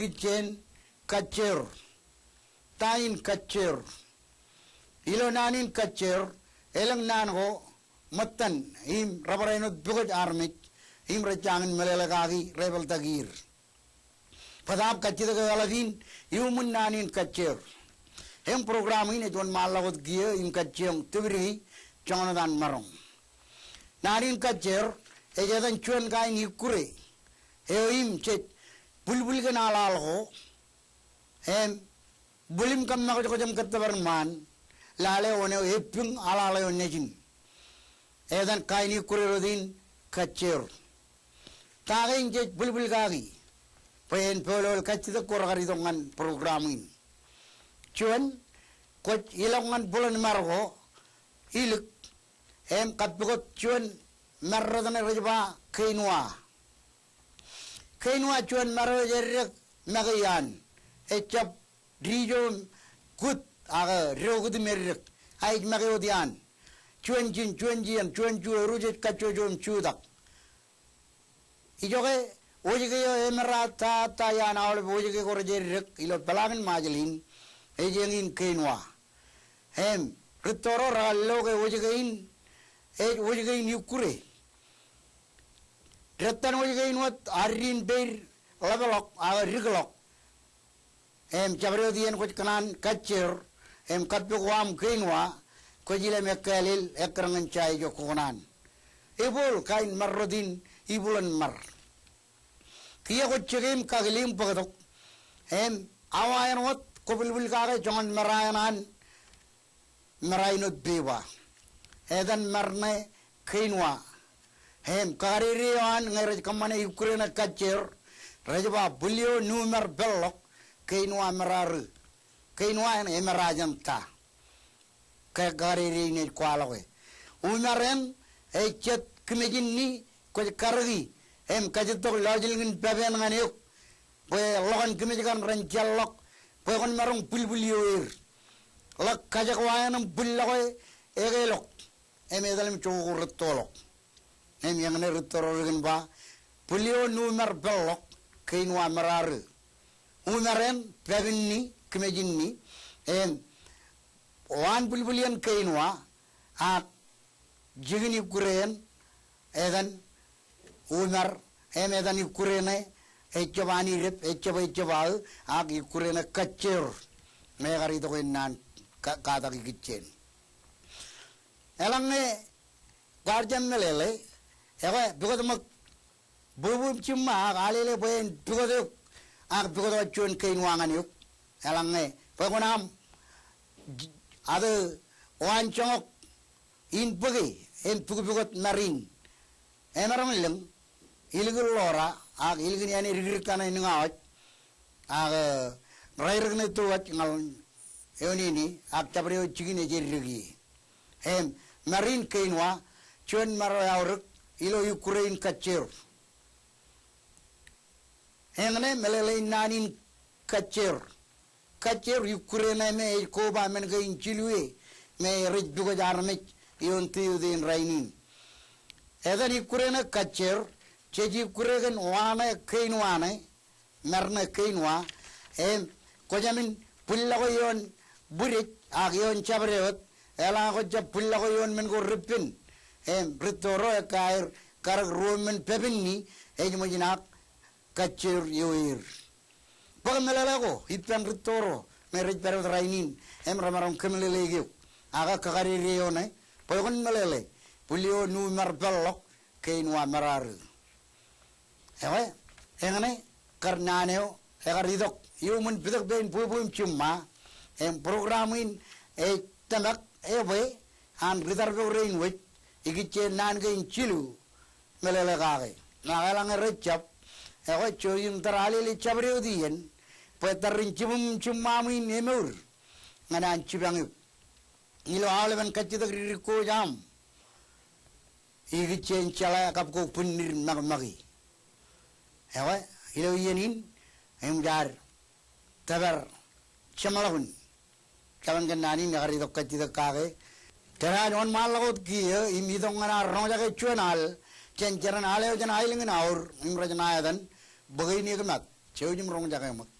Igchen kacer, tain kacer, ilonanin kacer, elang nanho matan im rabareno bugot armit im recangin melelagagi rebel tagir. Padap kacir ke aladin iumun nanin kacer. Em program ini tuan malawat gia im kacer tibri jangan marong. Nanin kacer ejadan cuan kain ikure. Im cet bulbul ke nalal ho. Em bulim kam nak jam katabar man lale one epung alale one jin. Edan kain ikure rodin kacer. Tagain cet bulbul kagi. Pen polol kacita koragari dongan program ini. Cuan kot ilongan bulan margo iluk em katbukot cuan marradana rajba kainwa cuan marro jerek magayan echap dijo kut aga rogud merek ay magayodian cuan jian cuan ju rujet kachojom chudak ijoge ojige emerata tayan awle ojige korjerek ilo pelangan majelin ejengin kainwa hem ritoro ralloge ojigein yukure retan ojigein wat arin beir levelok riglok hem chabrodian ko kanan kacer hem katbuwam kainwa ko jile mekalil ekrangan chai jo konan ibul kain marrodin ibulan mar kiya ko chegem kaglim pagadok hem awayan wat Kopil kaga jangan merayanan merainut bewa. Edan marne kainwa. Hem karirian ngerej kamane Ukraina kacer. Rajba bulio numer belok kainwa meraru. Kainwa en emerajan ta. Kagariri ne kwalawe. Umaren echet kemejin ni ko kargi. Hem kajetok lajilngin baben nganiuk. Boy lokan kemejikan ranjalok. Pokon marong bulbulioir lak kajak wayanam bullakoy egelok emedalim chogur tolok em yang ne rutororgen ba bulio numer bellok kainwa marar unaren pebinni kemejinni em wan bulbulian kainwa a jigini kuren edan unar emedan kurene echabani rep echabal agi kurena kacer megari to nan kata kitchen elange guardian melele ewe bugot mak bubum chimma galele boyen bugot ag bugot chun kain wangan yuk elange pagonam adu wan chok in pugi en bugot marin emarang leng ilgul lora ag ilgini ani rigirkana ingaat ag rairgne tuat ngal eonini ag tabre chigine jerigi hem marin kainwa chon maro yauruk ilo Ukraine kacer hengne melele nanin kacer Ukraine me ko ba men gain chilwe me rij dugo jarme yon tiudin rainin edan Ukraine kacer Cheji kuregen wane kainwane marne kainwa em kojamin pullago yon burit ag yon chabrewat ela ko jab pullago yon men go ripin em ritoro kair kar romen pebinni ejmojinak kacer yoir pagmelalago ipan ritoro merej pero rainin em ramaram kemelelege aga kagari rione pogon melele pulio nu marbelok kainwa marar ewe engane karnaneo egaridok yumun bidak ben bubum chumma em programin tamak ewe an ridargo rain wit igiche nan gain chilu melele gage nagalang recap ewe choyum tarali li chabriodien petarin chum chummamin emur nganan chibang ilo alevan kachidak ririko jam igiche chala kapko punir magmagi ewe ilo yenin emjar tabar chamalahun kawan kan nani ngari dok kachida kage teran on malagot ki imidong ngana roja ke chuanal cenceran ale jan ailingin aur imrajana adan bagai ni kemat Chewjum rong jaga mak.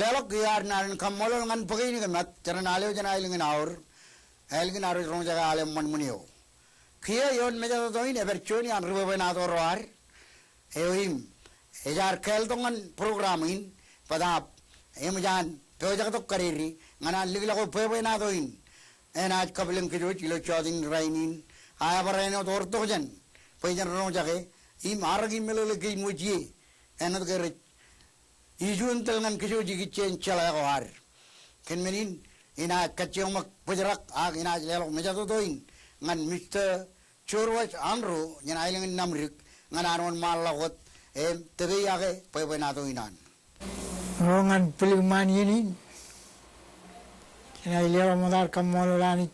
Lelok giar narin kamolol ngan pagi ni kemat cara naleo jana ilingin aur rong jaga alem man munio. Kia yon meja to ini berconi an ruba benato roar. Eohim ejar kel tongan program in padap emujan toja to kariri ngana ligla ko pe benato in. Enaj kabilang kijo chilo chodin rainin aya bareno tor to jan. Pajan rong jaga im aragi melole ki muji enat ke Ijun telangan kisu jigi chen chala kawar. Ken menin ina kacang mak pejarak ag ina lelok meja to toin ngan Mr. Chorwach Andro ngan ailing namrik ngan anon malakot tebe yake pe na to inan. Ngan peligman ini ina ilera modar kamololani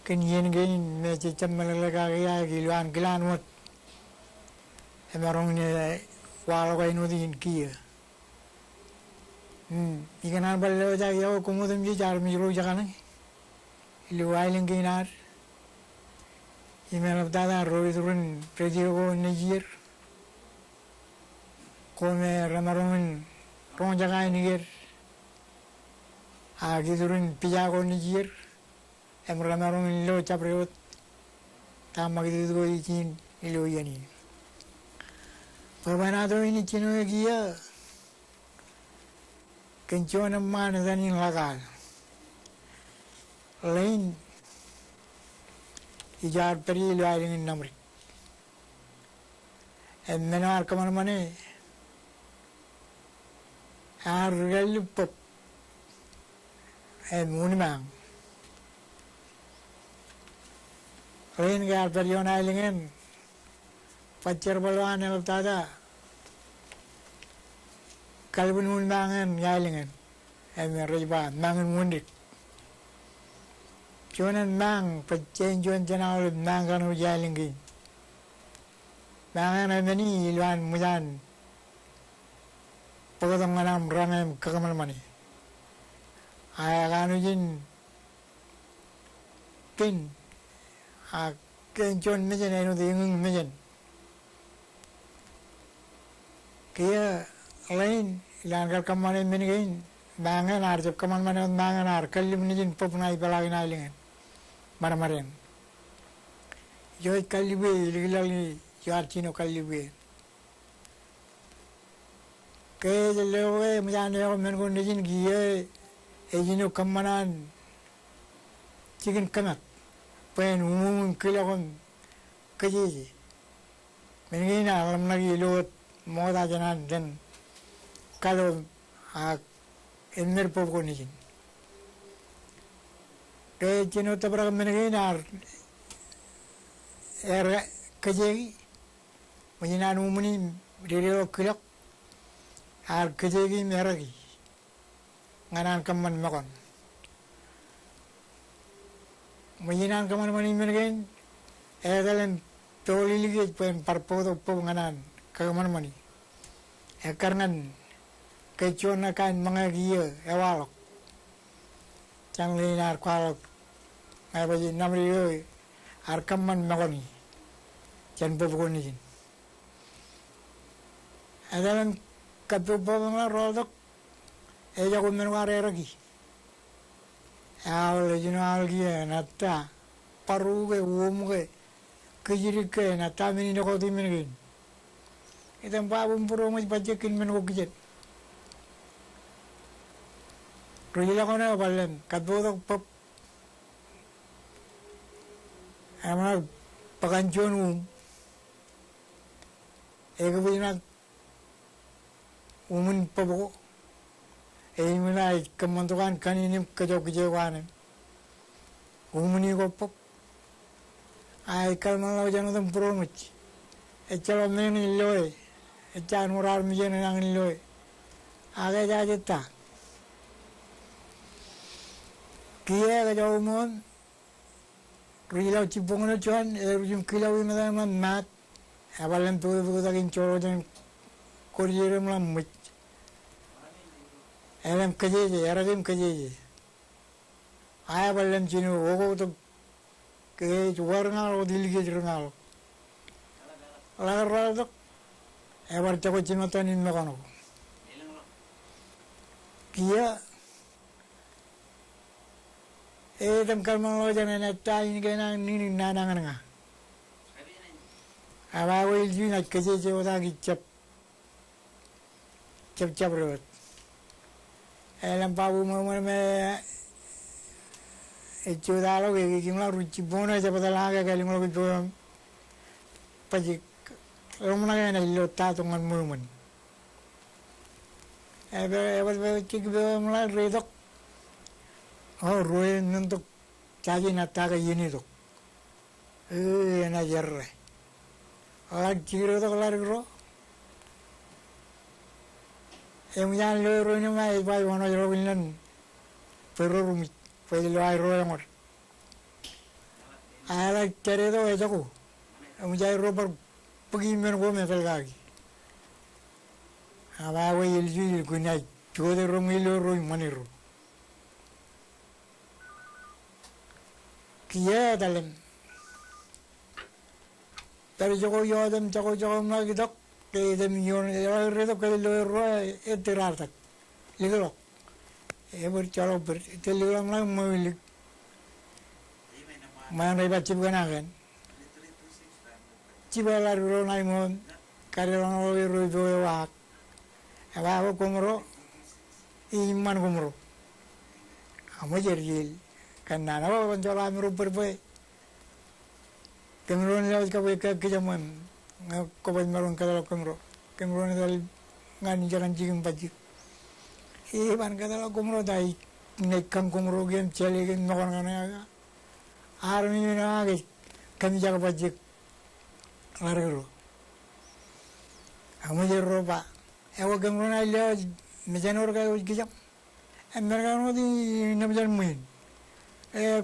ken yen gain meja chamalaka ya gilan gilan wat emarong ne walau kau ini din kia, ikan apa lewat jaga ya, kamu tu mesti cari mesti jaga ni, luai lagi nar, email apa dah roh turun prediyo ko Niger, Come ramarungan rong jaga nigir. Gidurin pijago nigir. Ramarungan lo capriot. Tama gitu go ikin ilo yani. Perbanado ini cino gia. Kencona mana zanin lagal. Lain ijar peri lo aling namri. Menar kamar mane. Argal pop. Munimang. Lain ijar peri on ailingen. Pacar balwan el tada. Kalbun munmangan ailingen. Riba mangan mundik. Cuman mang percenjuan channel mang kan ujalingi. Mangan ini iluan mudan. Pokoknya manam rangem kekamal mani. Ayah kan ujin kin. Kencon mejen enu tingung mejen. Kia lain ilan kal kamanin meningin. Mangan arjep kamal mani mangan ar kalim nijin popnai palagin ailingan. Maramaran. Yo kalibe iligilali yar chino kalibe. Ke lewe mjane ko men ko nijin giye ejino kamanan chicken kanak. Pen umum kilakon kaji. Menina alam lagi lot moda janan den kalau emer pop ko nijin. Ke chino tabra menina kaji menina umuni diri kilak kaji meragi nganan kaman makon. Menyinan kaman mani mengen, dalam toli lagi pen parpodo penganan kaman mani. Karena kecuali kan mengagia awalok, jangan linar kualok, apa je namri arkaman makoni, jangan pupukoni jen. Dalam katu penganan rodok, jago menuare lagi. Awal jenal kia nata paru ke umke kejiri ke nata meni nak kau meni. Itu empat bumburu macam bajakin meni kau kejet. Rujila kau nak balen kado tak pop. Amal pakanjon ego bina umun popoko. Mulai kementukan kan ini kejauhan. Umuni kopok. Kalau malau jangan tuh promoch. Kalau meni loe, jangan murar mijen yang loe. Agak aja tak. Kia kejauh mon. Rilau cipong na cuan, ujung kilau ini mana mat. Abalan tuh takin coro jangan korjere malam much. Elam kajeje, eragim kajeje. Ayah balam cino, ogo tu ke juar ngal, diligi ngal. Lagar tu, ebar cakap cino tu ni mekano. Kia, tempat malu jangan nak ini kena ni nana nganga. Abah wil ju nak kajeje otak cap rawat. Elam pabu mana itu dah lo ke kimla ruci bona je pada laga kali malu itu pagi rumah kan ilo tato ngan muluman. Ebat cik malah redok. Oh roe nuntuk caji nataga ini tu. Na jerre. Alat ciro tu kelar kro. Jangan lo ni mai bai mana jero bilan perlu rumit perlu air yang mor. Ala cari tu aja ko. Jangan roper pergi menunggu metal lagi. Apa awal ilju guna jodoh romilo roy maniru. Kia dalam. Tapi jago yodam jago lagi dok. que de millón de redo que lo roa eterarta liglo bercalo ber te liglo ngai mobil mana iba cibanagan cibala ro nai mon karelong lo ro do wa aba komro iman komro amo jeril kanana wa banjala amro berbe kemron lawas ka ke jaman ko ban maron kadalo kemron dal ngani jalan jigim baji ban kadalo komro dai nekam komro gem chele gen nokon ngana armi na ge kami jaga baji larero amo jerro ba ewo kemron aile mejanor ka gijam emergano di nabajan muin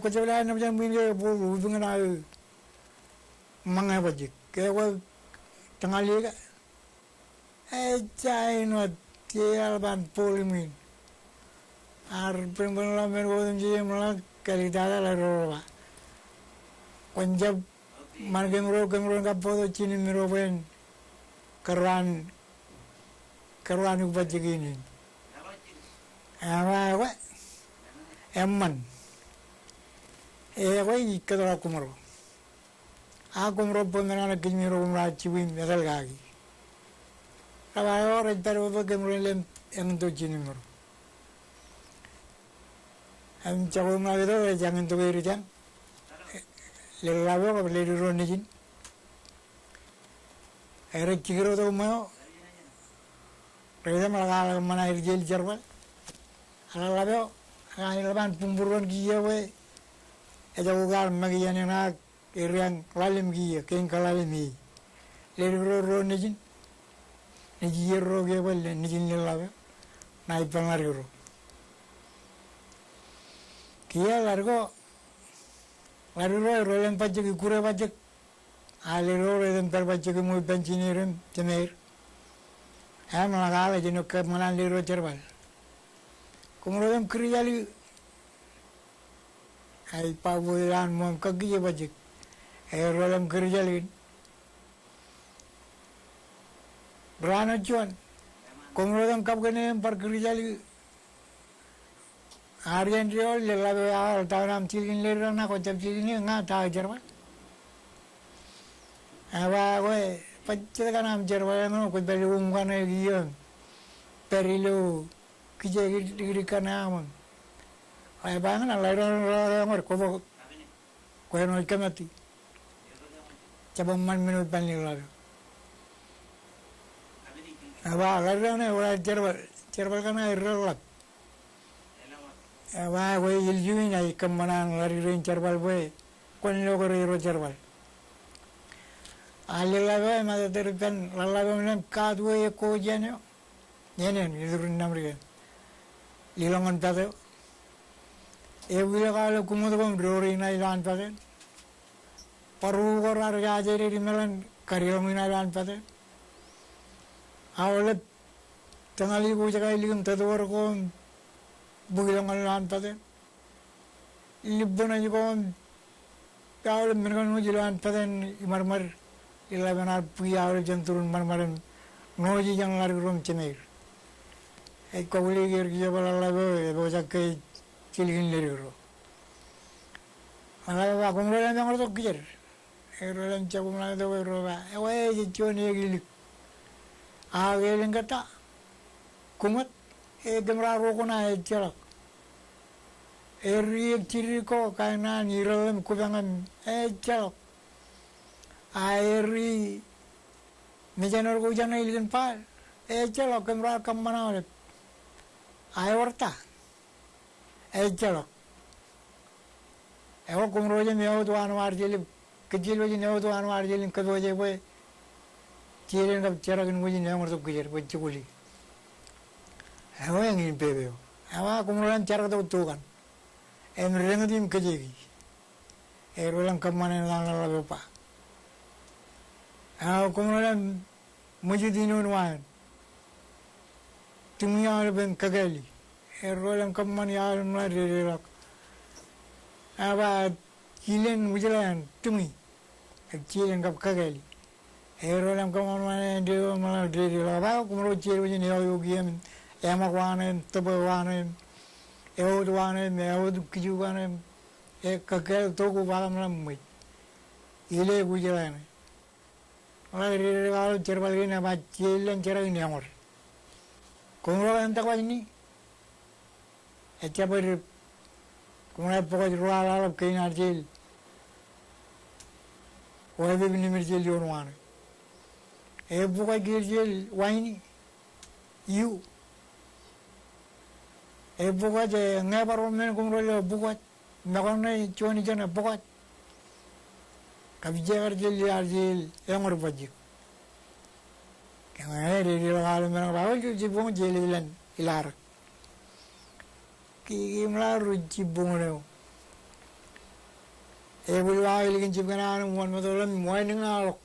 ko jawla nabajan muin ge bo ubungana mga baji kewa tangali ka chai no tial ban polimin ar pembela mergo je mala kalidada la roba konjab margem ro ka podo chini mero ben karan baji gini awa emman wa ikadra kumaro aku meropondana kimiro mrachibin megalgagi kabayo retaro kemrelem ento chinimro am chago magdo jangan to irijan le labo ko le ro nijin era chigro do mo reda malaga mana irjel jarwal ala labo ngai laban pumburon giyewe eja ugar magiyane na Irian lalim giya, keng kalalimi. Lero ro nijin, nijir ro gebel nijin lelawe, naik pangariro. Kia largo rolen pajak kure pajak, alero rolen per pajak muy pensioniren temer. Malagala jeno ke manan lero cerbal. Kumrodem kriyali, ay pabulan mom kagiya pajak. Rolam kerjalin, berana cuan, komrodam kap kene par kerjali, harian riol lelawe awal tahun am cilin lerang nak kocap cilin nggak tahu jerman, awa gue pacet kan am jerman mana kau beli umkan giyon, perilu kerja giri kan am, ayah bangan lerang kau nak kemati. Coba minut paling lalu. Apa kerana orang cerbal kan air relak. Apa gue iljuin ay kemanan lari rin cerbal gue, kon lo koro cerbal. Alih lagu mata terkan lagu mana kat gue ko jane, jane itu namanya. Lilongan pada. Bila kalau kumut kom dori na ilan pada. Paru korar gaje di melan karyo minalan pate. Awalnya tangali ko jaga iligam tadwar ko bugilang alan pate. Libana ko awalnya menekan mujilan pate marmar ilabenar puya awalnya janturun marmaran noji yang lari rum cemer. Eko beli gergi jabal lago bocah ke cilin leriru. Malah aku mulai nang orang kejar. Rolan cabu mana tu roba, cuan gilik. Ageling kata, kumat, gemra rokona celak. Riak ciri ko karena nirolam kubangan celak. Airi mejanor ko jana ilikan pal, celak gemra kamana oleh. Ayorta, celak. Ewa kumroja mewa tuan warjeli. Kecil wajib nyawa tu anu arjalin kado wajib boy, cilen kap cerakin wajib nyawa mertu kejar wajib kuli. Ewa yang ini bebeo, ewa kumulan cerak tu tukan, rengat tim kejegi, rolang kemana lang lalu pa. Ewa kumulan mujudin unwan, tumia ben kagali, rolang kemana ya mulai relak. Ewa cilen mujalan tumi. Cilen kap kagali, Lam kaman mana dia malah dia lah kumro ciri macam ni yogi emak wane tebe wane eud kiju wane kakel toku balam lam ile gujalan malah dia kalau cerbal ini apa cilen cerah ini amor kumro entak ini ber kumro pokok rual alap kain arjil wajib ini merjil jono buka girjil wine you buka je ngabar men kumrol buka nakone choni jana buka kabije girjil arjil engor bajik kaya re lagal men bawal jibung jelilan ilar ki mlaru jibung reo bulwa ilgin jibgana mon modolan moining alok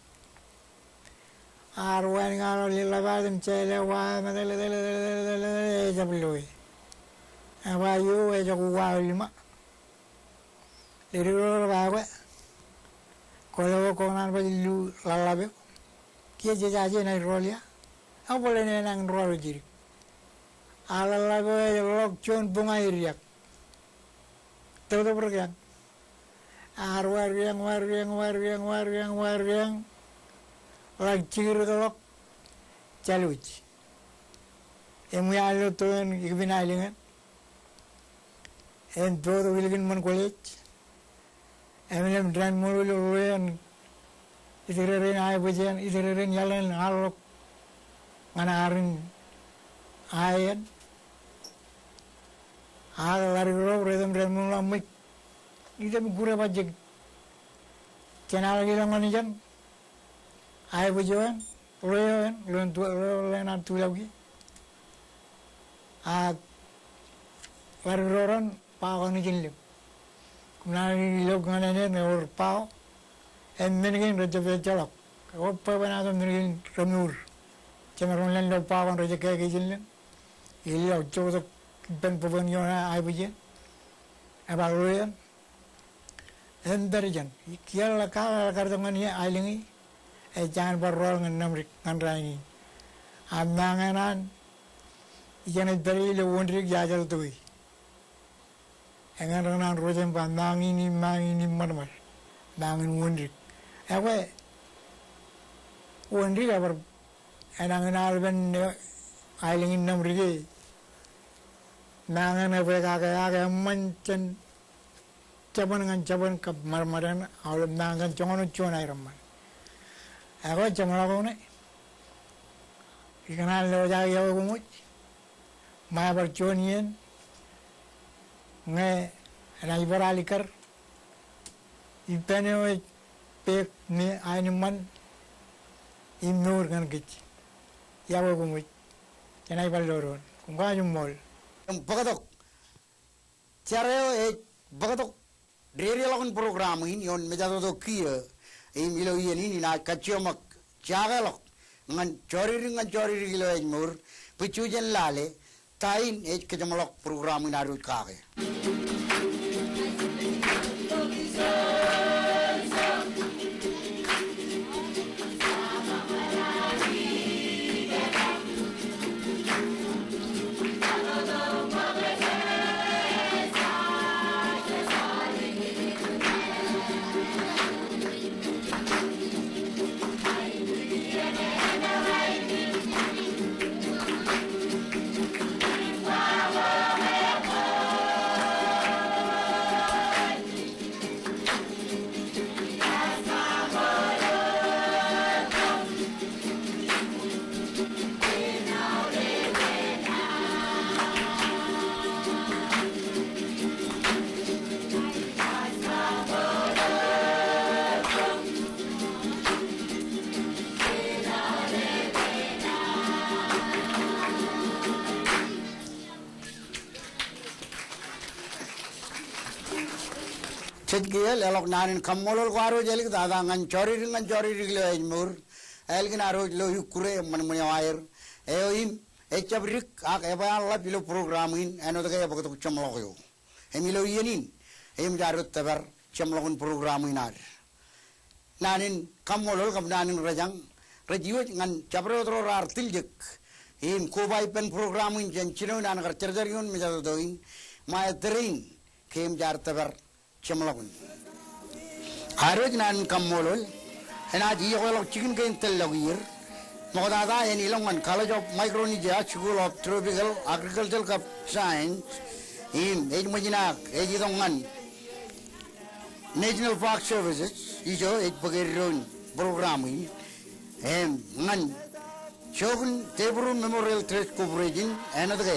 arwan ngalo lilabadem chele wa madele jabloi aba yo e jagu wa lima liriro bawe kolo konan ba lu lalabe kia jaje na rolia abole ne nang rolo jiri alalabe lok chon bunga iriak todo pergian warriang lag cigir dolok chaluj emu alo ton ibinailingan en todo wilgin man college eminem dran mulu wen ideren ay bujen ideren yalan halok nganarin ayen lari ro redem dran mulu amik idem gure bajek channel gilang manijan ay bujuan royan lon tu lena tu lagi lari pao ni jinle kumnani log ngane ne or pao en menigin reje jalok oppa bana to menigin ramur chemaron len lo pao reje ke jinle ilio chodo ben poven yo ay buje aba royan en berjan kiala kala kartongan ya ailingi jangan berrol ngan nganrani amanganan jangan beri le wondrik jajal tuwi engan ranan rojem mangi ni marmar mangin wondrik ewe wondrik abar enangan alben ailingin namrige mangan ewe kaga manchen caban ke marmaran awal mangan jongono chonai ramman aku cuma lakukan ikan lo jaga jauh kumut, maya berconian, nge, naik beralikar, ikan itu pek ni animan, imur kan kecil, jauh kumut, jangan berlorong, kumkah jumbol. Bagatok, cara bagatok, dari lakukan program ini, on menjadi tu kia. Ini lo ini nak kacau mak jagalok ngan cori kilo mur picujan lale tain kacau malok program ini harus kage. Cekil elok nanin kamolol karo jelik tada ngan cori lo mur elgin aro lo yukure man air eoim echabrik ak eba Allah bilo programin eno daga eba to chamlok yo emilo yenin em jarut tabar chamlokun programin ar nanin kamolol kam nanin rajang radio ngan cabro artiljek in kubai pen program in jenchino nan garcerjarion mijadoin ma trin kem jar tabar chemlagun aroj nan kammolol hena ji yolo chicken gain telagir modada en ilongan college of micronesia school of tropical agricultural science in edmajina ejidongan national park services ijo ejbageron program in ngan shogun tebru memorial trust corporation enadge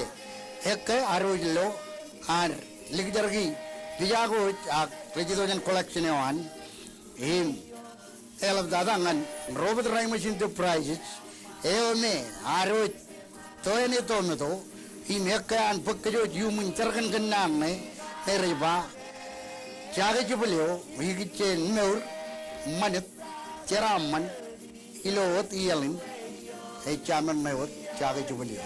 hekke arojlo ar ligdargi dijago ak rejidojan collection one elab dadangan robot rai machine enterprises eome aroj toene tometo hekke an pekjo yumun terkan ganame ereba chaga jubelio higichen neur manit cheraman ilot iyalin chaman mewot chaga jubelio